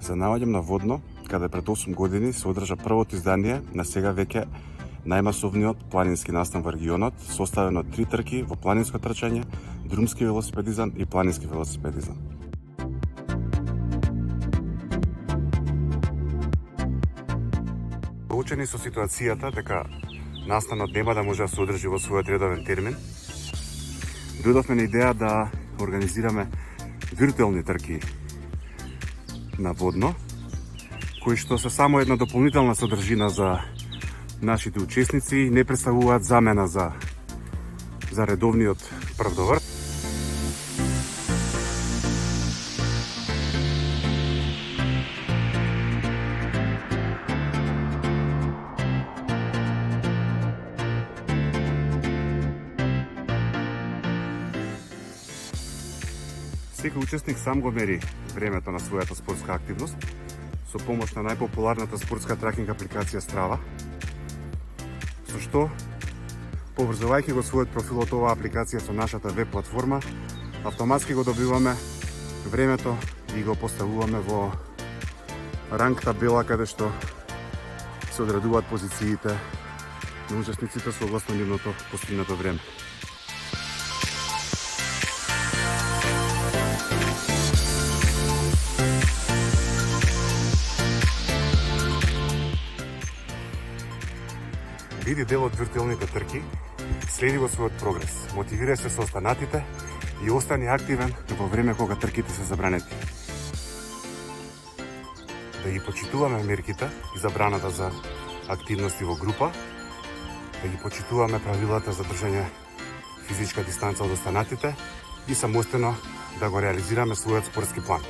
Се наоѓам на Водно, каде пред 8 години се одржа првото издание на сега веќе најмасовниот планински настан во регионот, составен од 3 трки во планинско трчање, друмски велосипедизам и планински велосипедизам. Поучени со ситуацијата дека настанот нема да може да се одржи во својот редовен термин, дојдовме на идеја да организираме виртуелни трки на Водно, кои што се само една дополнителна содржина за нашите учесници, не представуваат замена за редовниот правдовар. Секој учесник сам го мери времето на својата спортска активност со помош на најпопуларната спортска тракинг апликација Strava, со што, поврзувајќи го својот профил од оваа апликација со нашата веб платформа, автоматски го добиваме времето и го поставуваме во ранг табела каде што се одредуваат позициите на учесниците согласно нивното постигнато време. Биди дел од виртуелните трки, следи во својот прогрес, мотивирај се со останатите и остани активен во време кога трките се забранети. Да ги почитуваме мерките и забраната за активности во група, да ги почитуваме правилата за држање физичка дистанца од останатите и самостојно да го реализираме својот спортски план.